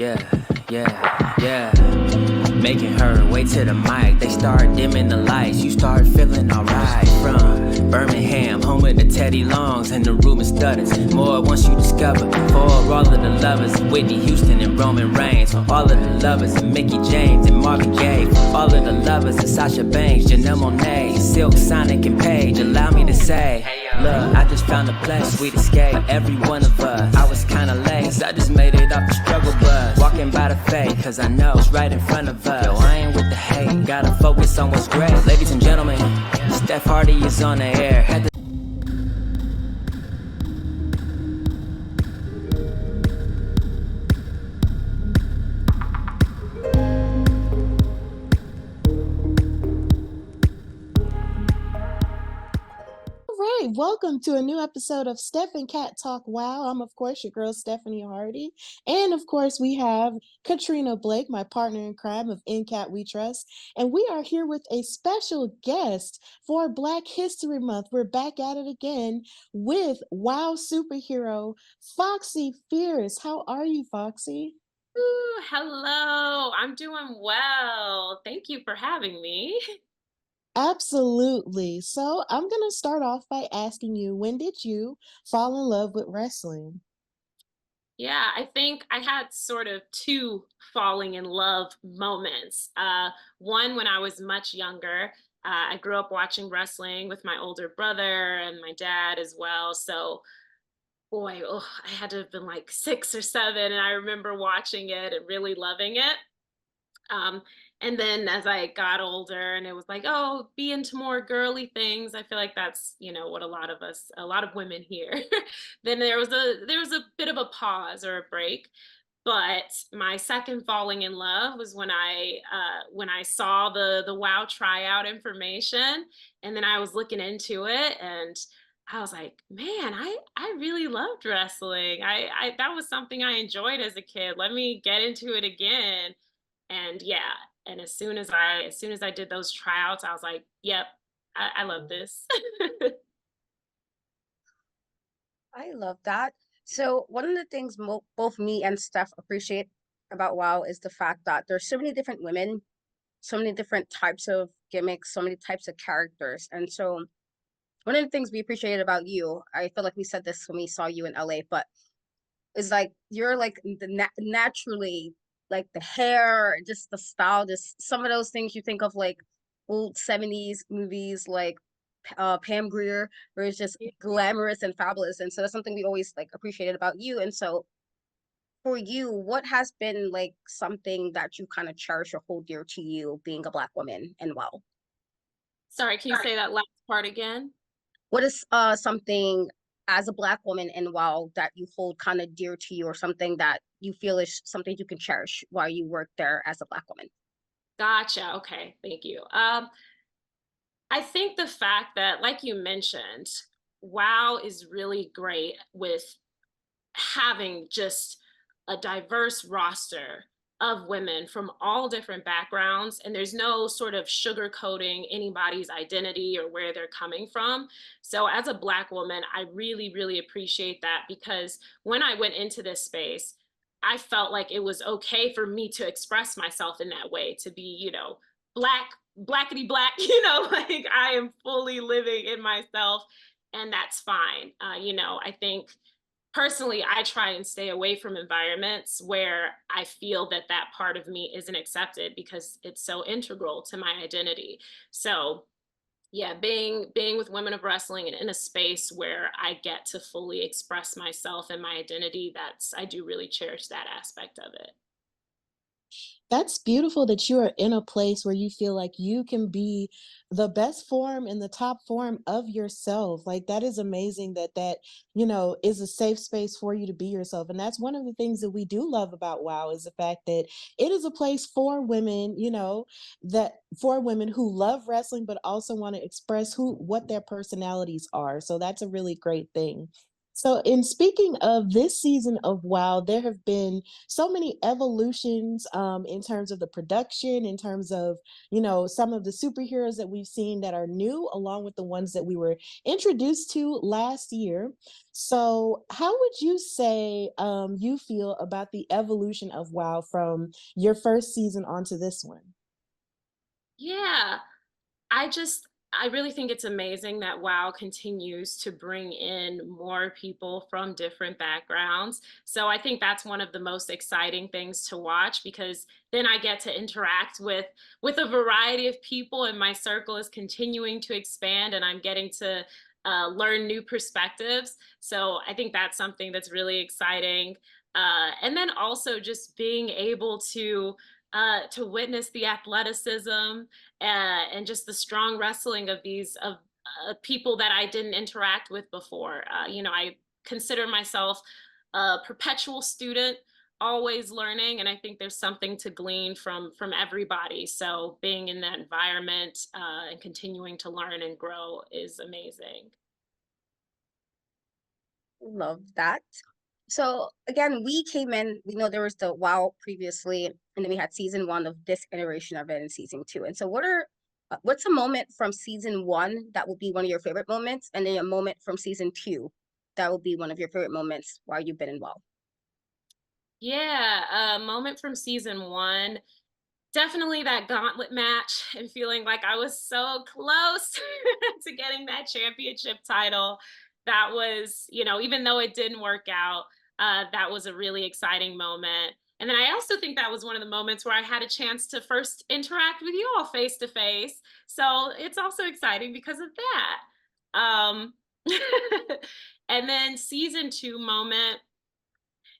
yeah. Making her way to the mic. They start dimming the lights. You start feeling alright. From Birmingham, home of the Teddy Longs and the Ruben Studders. More once you discover. For all of the lovers, Whitney Houston and Roman Reigns. For all of the lovers, and Mickey James and Marvin Gaye. For all of the lovers, and Sasha Banks, Janelle Monáe, Silk, Sonic, and Paige. Allow me to say, look, I just found a place, sweet escape for every one of us. I was kinda late, cause I just made it off the struggle bus. Walking by the fate, cause I know it's right in front of us. Yo, I ain't with the hate, gotta focus on what's great. Ladies and gentlemen, Steph Hardy is on the air. Had to All right, welcome to a new episode of Steph and Kat Talk Wow. I'm, of course, your girl, Stephanie Hardy. And, of course, we have Katrina Blake, my partner in crime of In Cat We Trust. And we are here with a special guest for Black History Month. We're back at it again with Wow superhero Foxxy Fierce. How are you, Foxy? Ooh, hello. I'm doing well. Thank you for having me. Absolutely. So I'm going to start off by asking you, when did you fall in love with wrestling? Yeah, I think I had sort of two falling in love moments. One when I was much younger. I grew up watching wrestling with my older brother and my dad as well. So, boy, oh, I had to have been like 6 or 7, and I remember watching it and really loving it. Um, and then as I got older and it was like, oh, be into more girly things, I feel like that's, what a lot of women here. Then there was a bit of a pause or a break. But my second falling in love was when I saw the WoW tryout information, and then I was looking into it, and I was like, man, I really loved wrestling. I that was something I enjoyed as a kid. Let me get into it again. And yeah, and as soon as I did those tryouts, I was like, yep, I love this. I love that. So one of the things both me and Steph appreciate about WoW is the fact that there's so many different women, so many different types of gimmicks, so many types of characters. And so one of the things we appreciated about you, I feel like we said this when we saw you in LA, but is like you're like naturally like the hair, just the style, just some of those things you think of like old 70s movies like Pam Grier, where it's just glamorous and fabulous. And so that's something we always like appreciated about you. And so for you, what has been like something that you kind of cherish or hold dear to you being a Black woman and well? Sorry, can you say that last part again? What is something as a Black woman and wow that you hold kind of dear to you or something that you feel is something you can cherish while you work there as a Black woman? Gotcha. Okay, thank you. I think the fact that, like you mentioned, WoW is really great with having just a diverse roster of women from all different backgrounds, and there's no sort of sugarcoating anybody's identity or where they're coming from. So as a Black woman, I really really appreciate that, because when I went into this space, I felt like it was okay for me to express myself in that way, to be, black, blackety black, like I am fully living in myself, and that's fine. I think personally, I try and stay away from environments where I feel that that part of me isn't accepted, because it's so integral to my identity. So yeah, being with women of wrestling and in a space where I get to fully express myself and my identity, that's I do really cherish that aspect of it. That's beautiful that you are in a place where you feel like you can be the best form and the top form of yourself. Like that is amazing that is a safe space for you to be yourself. And that's one of the things that we do love about WoW is the fact that it is a place for women, that for women who love wrestling but also want to express who what their personalities are. So that's a really great thing. So, in speaking of this season of WoW, there have been so many evolutions in terms of the production, in terms of, some of the superheroes that we've seen that are new, along with the ones that we were introduced to last year. So, how would you say you feel about the evolution of WoW from your first season onto this one? Yeah, I really think it's amazing that WoW continues to bring in more people from different backgrounds. So I think that's one of the most exciting things to watch, because then I get to interact with a variety of people, and my circle is continuing to expand, and I'm getting to learn new perspectives. So I think that's something that's really exciting. And then also just being able to witness the athleticism and just the strong wrestling of these of people that I didn't interact with before. I consider myself a perpetual student, always learning, and I think there's something to glean from everybody. So being in that environment and continuing to learn and grow is amazing. Love that. So again, we came in, we know there was the WoW previously, and then we had season one of this iteration of it in season two. And so what's a moment from season one that will be one of your favorite moments, and then a moment from season two that will be one of your favorite moments while you've been in WoW? Yeah, a moment from season one. Definitely that gauntlet match and feeling like I was so close to getting that championship title. That was, even though it didn't work out, that was a really exciting moment. And then I also think that was one of the moments where I had a chance to first interact with you all face to face. So it's also exciting because of that. And then season two moment,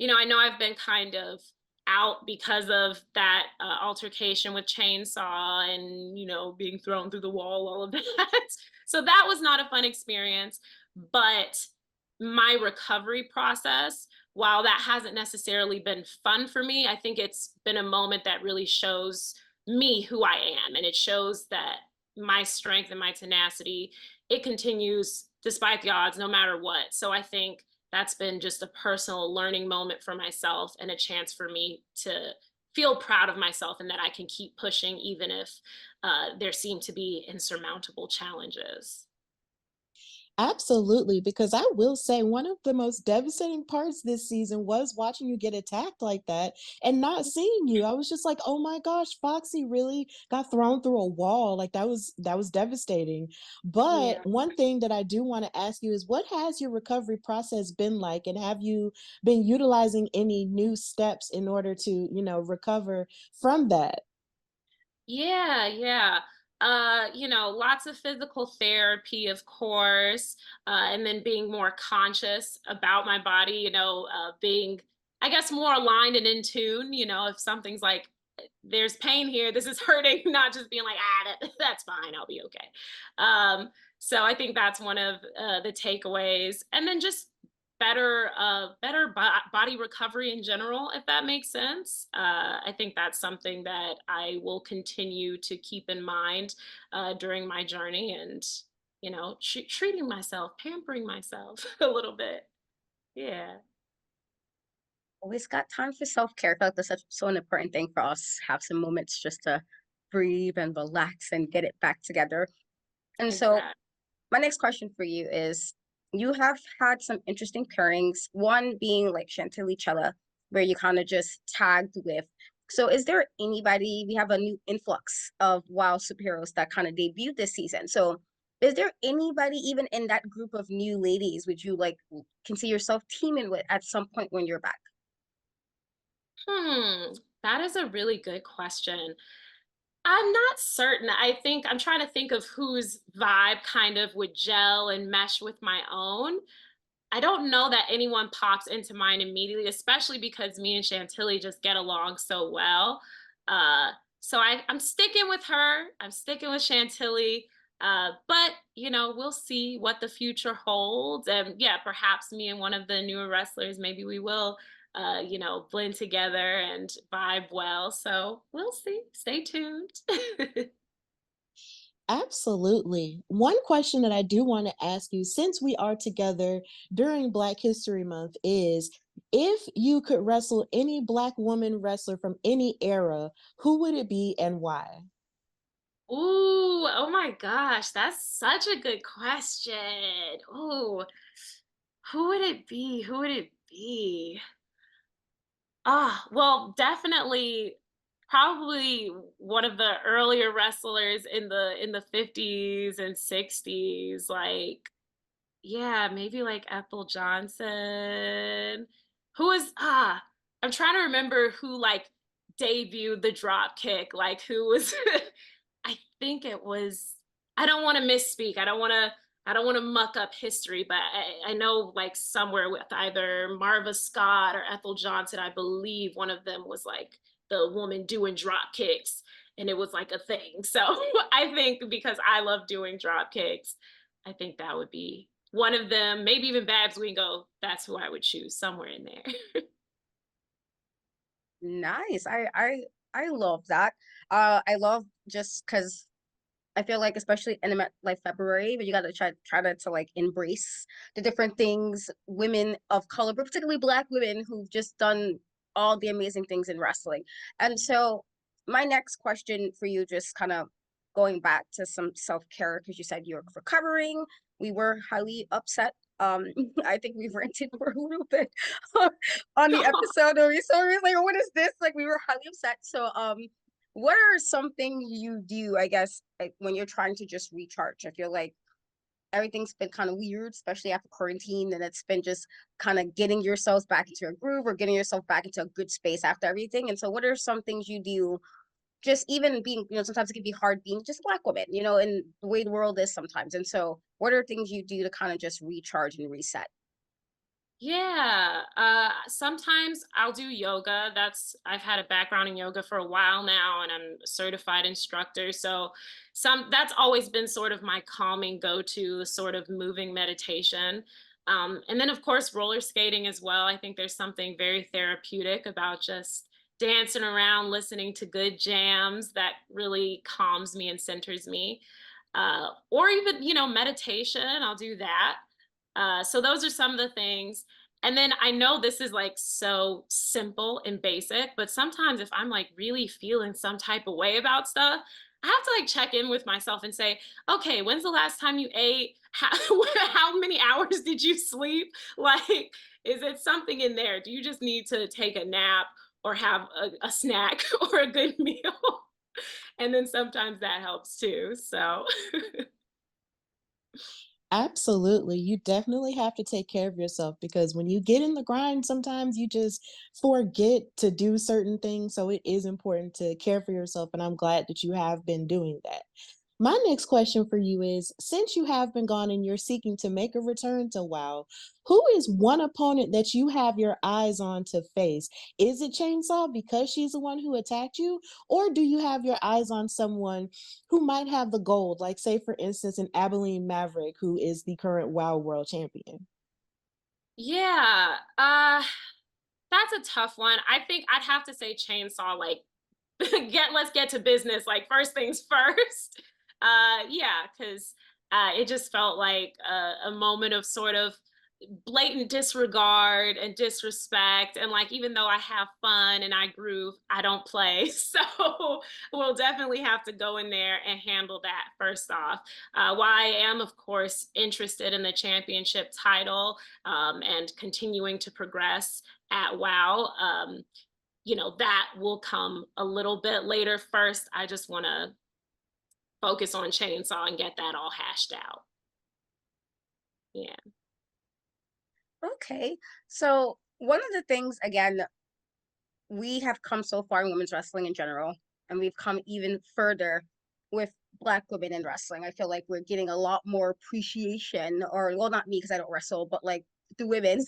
I know I've been kind of out because of that altercation with Chainsaw and, being thrown through the wall, all of that. So that was not a fun experience. But my recovery process, while that hasn't necessarily been fun for me, I think it's been a moment that really shows me who I am. And it shows that my strength and my tenacity, it continues despite the odds, no matter what. So I think that's been just a personal learning moment for myself and a chance for me to feel proud of myself and that I can keep pushing even if there seem to be insurmountable challenges. Absolutely, because I will say one of the most devastating parts this season was watching you get attacked like that and not seeing you. I was just like, "Oh my gosh, Foxy really got thrown through a wall." Like that was devastating. But Yeah. one thing that I do want to ask you is what has your recovery process been like, and have you been utilizing any new steps in order to, recover from that? Yeah. Lots of physical therapy, of course, and then being more conscious about my body, being, I guess, more aligned and in tune, if something's like, there's pain here, this is hurting, not just being like, that's fine, I'll be okay. So I think that's one of the takeaways. And then just body recovery in general, if that makes sense. I think that's something that I will continue to keep in mind during my journey, and treating myself, pampering myself a little bit. Yeah. Always got time for self-care. I feel like that's so an important thing for us. Have some moments just to breathe and relax and get it back together. And so Exactly. my next question for you is, you have had some interesting pairings, one being like Chantilly Cella, where you kind of just tagged with. So is there anybody, we have a new influx of WoW superheroes that kind of debuted this season. So is there anybody even in that group of new ladies would you like can see yourself teaming with at some point when you're back? Hmm, that is a really good question. I'm not certain. I think I'm trying to think of whose vibe kind of would gel and mesh with my own. I don't know that anyone pops into mind immediately, especially because me and Chantilly just get along so well. Uh, so I'm sticking with her. I'm sticking with Chantilly. But we'll see what the future holds. And yeah, perhaps me and one of the newer wrestlers, maybe we will, blend together and vibe well. So we'll see. Stay tuned. Absolutely. One question that I do want to ask you, since we are together during Black History Month, is if you could wrestle any Black woman wrestler from any era, who would it be and why? Ooh, oh my gosh, that's such a good question. Ooh, who would it be? Who would it be? Well, definitely probably one of the earlier wrestlers in the 50s and 60s, like yeah, maybe like Ethel Johnson. Who is I'm trying to remember who like debuted the drop kick, like who was I think it was I don't want to misspeak. I don't want to muck up history, but I know like somewhere with either Marva Scott or Ethel Johnson, I believe one of them was like the woman doing drop kicks and it was like a thing. So I think because I love doing drop kicks, I think that would be one of them. Maybe even Babs Wingo. That's who I would choose somewhere in there. Nice. I love that. I love just because I feel like especially in like February, but you gotta try to like embrace the different things women of color, but particularly Black women who've just done all the amazing things in wrestling. And so my next question for you, just kind of going back to some self-care, because you said you're recovering. We were highly upset. I think we ranted for a little bit on the episode. So we was like, what is this? Like we were highly upset. So what are some things you do, I guess, like when you're trying to just recharge? I feel like everything's been kind of weird, especially after quarantine, and it's been just kind of getting yourselves back into a groove or getting yourself back into a good space after everything. And so what are some things you do, just even being, sometimes it can be hard being just a Black woman, and the way the world is sometimes. And so what are things you do to kind of just recharge and reset? Yeah, sometimes I'll do yoga. I've had a background in yoga for a while now, and I'm a certified instructor. So that's always been sort of my calming go-to, sort of moving meditation. And then of course roller skating as well. I think there's something very therapeutic about just dancing around, listening to good jams that really calms me and centers me. Or even, meditation, I'll do that. So those are some of the things. And then I know this is like so simple and basic, but sometimes if I'm like really feeling some type of way about stuff, I have to like check in with myself and say, okay, when's the last time you ate? How many hours did you sleep? Like, is it something in there? Do you just need to take a nap or have a snack or a good meal? And then sometimes that helps too. So, Absolutely. You definitely have to take care of yourself because when you get in the grind, sometimes you just forget to do certain things. So it is important to care for yourself. And I'm glad that you have been doing that. My next question for you is, since you have been gone and you're seeking to make a return to WoW, who is one opponent that you have your eyes on to face? Is it Chainsaw because she's the one who attacked you? Or do you have your eyes on someone who might have the gold, like, say, for instance, an Abilene Maverick, who is the current WoW world champion? yeah, that's a tough one. I think I'd have to say Chainsaw, like let's get to business, like first things first. Yeah, because it just felt like a moment of sort of blatant disregard and disrespect, and like even though I have fun and I groove, I don't play. So we'll definitely have to go in there and handle that first off. While I am of course interested in the championship title, and continuing to progress at WoW, that will come a little bit later. First, I just want to focus on Chainsaw and get that all hashed out. Yeah. Okay. So one of the things, again, we have come so far in women's wrestling in general, and we've come even further with Black women in wrestling. I feel like we're getting a lot more appreciation, or well, not me because I don't wrestle, but like the women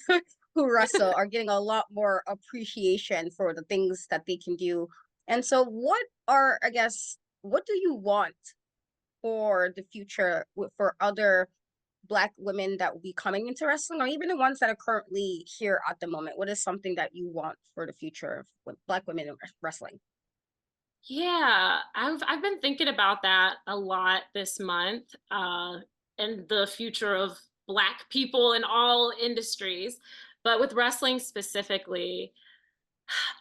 who wrestle are getting a lot more appreciation for the things that they can do. And so, I guess, what do you want for the future for other Black women that will be coming into wrestling, or even the ones that are currently here at the moment? What is something that you want for the future of Black women in wrestling? Yeah, I've been thinking about that a lot this month, and the future of Black people in all industries, but with wrestling specifically,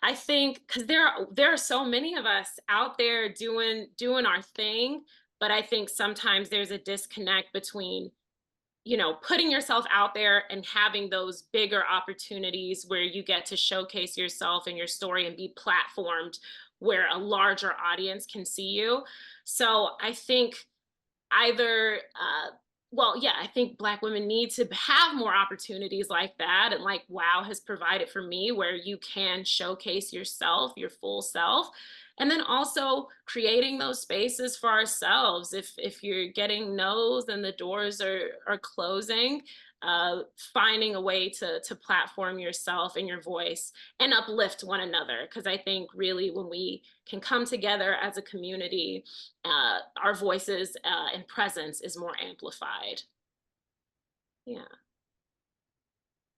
I think because there are so many of us out there doing our thing, but I think sometimes there's a disconnect between, putting yourself out there and having those bigger opportunities where you get to showcase yourself and your story and be platformed where a larger audience can see you. So I think either well, yeah, I think Black women need to have more opportunities like that, and like wow has provided for me, where you can showcase yourself, your full self, and then also creating those spaces for ourselves. If you're getting no's and the doors are closing, finding a way to platform yourself and your voice and uplift one another, because I think really when we can come together as a community, our voices and presence is more amplified. Yeah.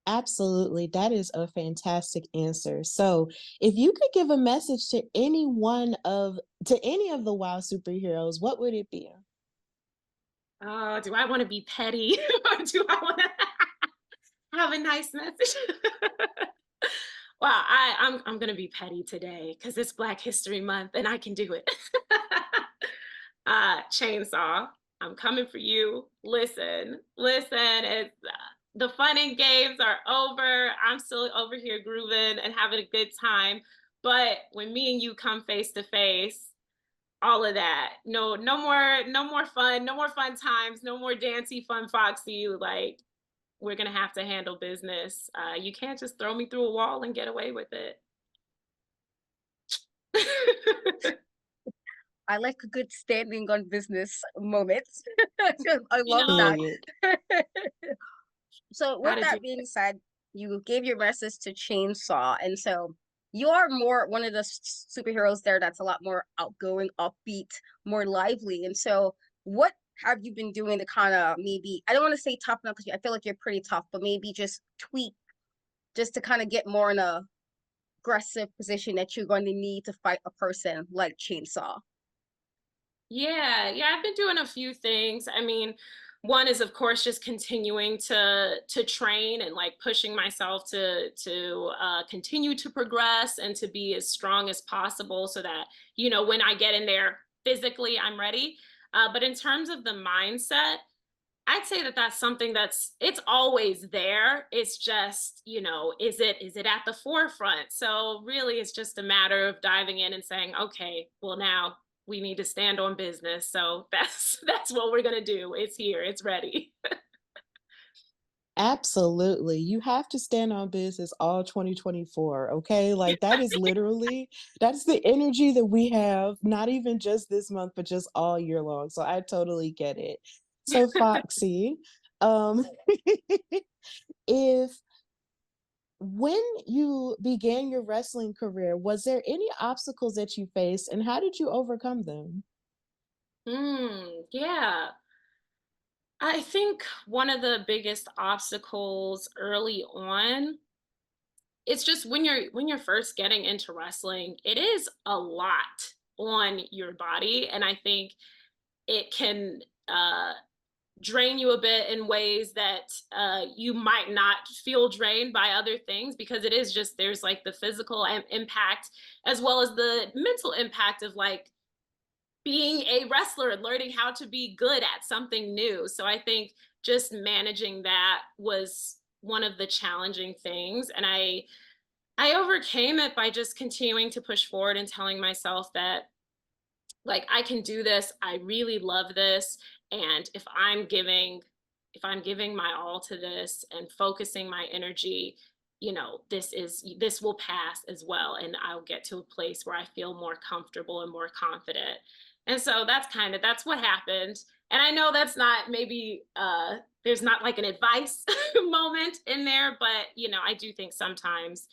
Absolutely. That is a fantastic answer. So, if you could give a message to any of the WoW superheroes, what would it be? Do I want to be petty or do I want to have a nice message? Well, I'm gonna be petty today because it's Black History Month and I can do it. Chainsaw, I'm coming for you. Listen, it's the fun and games are over. I'm still over here grooving and having a good time. But when me and you come face to face, all of that, no more fun, no more fun times, no more dancy fun Foxy. Like we're gonna have to handle business. You can't just throw me through a wall and get away with it. I like a good standing on business moment. I you love know, that. Period. So with gotta do that being said, you gave your message to Chainsaw, and so you are more one of the superheroes there that's a lot more outgoing, upbeat, more lively. And so, what have you been doing to kind of maybe, I don't want to say toughen up because I feel like you're pretty tough, but maybe just tweak just to kind of get more in a aggressive position that you're going to need to fight a person like Chainsaw. Yeah, I've been doing a few things. I mean, one is of course just continuing to train and like pushing myself to continue to progress and to be as strong as possible so that, when I get in there physically, I'm ready. But in terms of the mindset, I'd say that that's something it's always there. It's just, is it at the forefront? So really it's just a matter of diving in and saying, okay, well now we need to stand on business. So that's that's what we're going to do. It's here, it's ready. Absolutely. You have to stand on business all 2024, okay? Like that is literally that's the energy that we have, not even just this month, but just all year long. So I totally get it. So Foxy, um if when you began your wrestling career, was there any obstacles that you faced and how did you overcome them? Yeah. I think one of the biggest obstacles early on, it's just when you're first getting into wrestling, it is a lot on your body, and I think it can drain you a bit in ways that you might not feel drained by other things, because it is just there's like the physical impact as well as the mental impact of like being a wrestler and learning how to be good at something new. So I think just managing that was one of the challenging things, and I overcame it by just continuing to push forward and telling myself that like I can do this. I really love this. And if I'm giving my all to this and focusing my energy, this will pass as well. And I'll get to a place where I feel more comfortable and more confident. And so that's what happened. And I know that's not maybe there's not like an advice moment in there, but I do think sometimes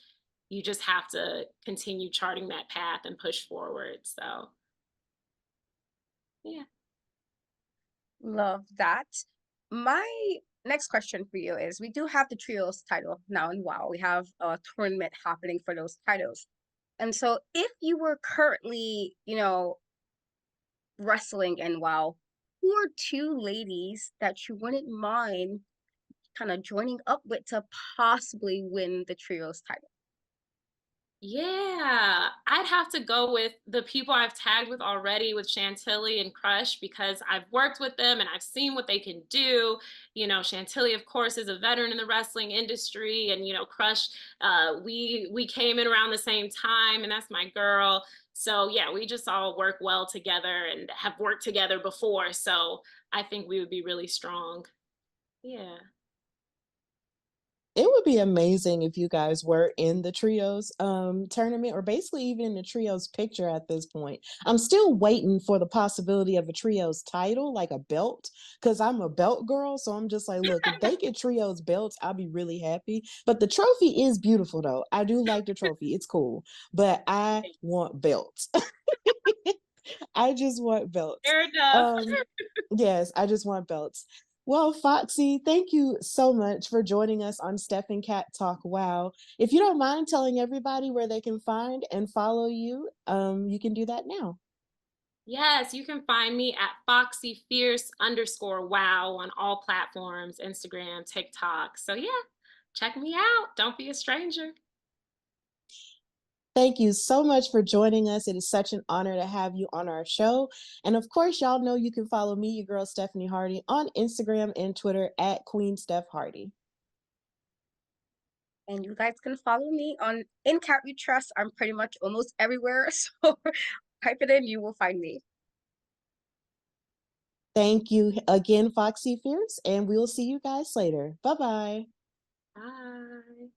you just have to continue charting that path and push forward. So yeah. Love that. My next question for you is we do have the trios title now in WoW. We have a tournament happening for those titles. And so if you were currently, wrestling in WoW, who are two ladies that you wouldn't mind kind of joining up with to possibly win the trios title? Yeah, I'd have to go with the people I've tagged with already with Chantilly and Crush because I've worked with them and I've seen what they can do. Chantilly, of course, is a veteran in the wrestling industry, and Crush, we came in around the same time, and that's my girl. So yeah, we just all work well together and have worked together before. So I think we would be really strong. Yeah. It would be amazing if you guys were in the trios tournament, or basically even in the trios picture at this point. I'm still waiting for the possibility of a trios title, like a belt, because I'm a belt girl. So I'm just like, look, if they get trios belts, I'll be really happy. But the trophy is beautiful though. I do like the trophy. It's cool. But I want belts. I just want belts. Fair enough. Um, yes, I just want belts. Well, Foxy, thank you so much for joining us on Steph and Cat Talk. Wow. If you don't mind telling everybody where they can find and follow you, you can do that now. Yes, you can find me at Foxxy Fierce _wow on all platforms, Instagram, TikTok. So yeah, check me out. Don't be a stranger. Thank you so much for joining us. It is such an honor to have you on our show. And of course, y'all know you can follow me, your girl Stephanie Hardy, on Instagram and Twitter at Queen Steph Hardy. And you guys can follow me on In Cat We Trust. I'm pretty much almost everywhere. So type it in, you will find me. Thank you again, Foxy Fierce, and we will see you guys later. Bye bye. Bye.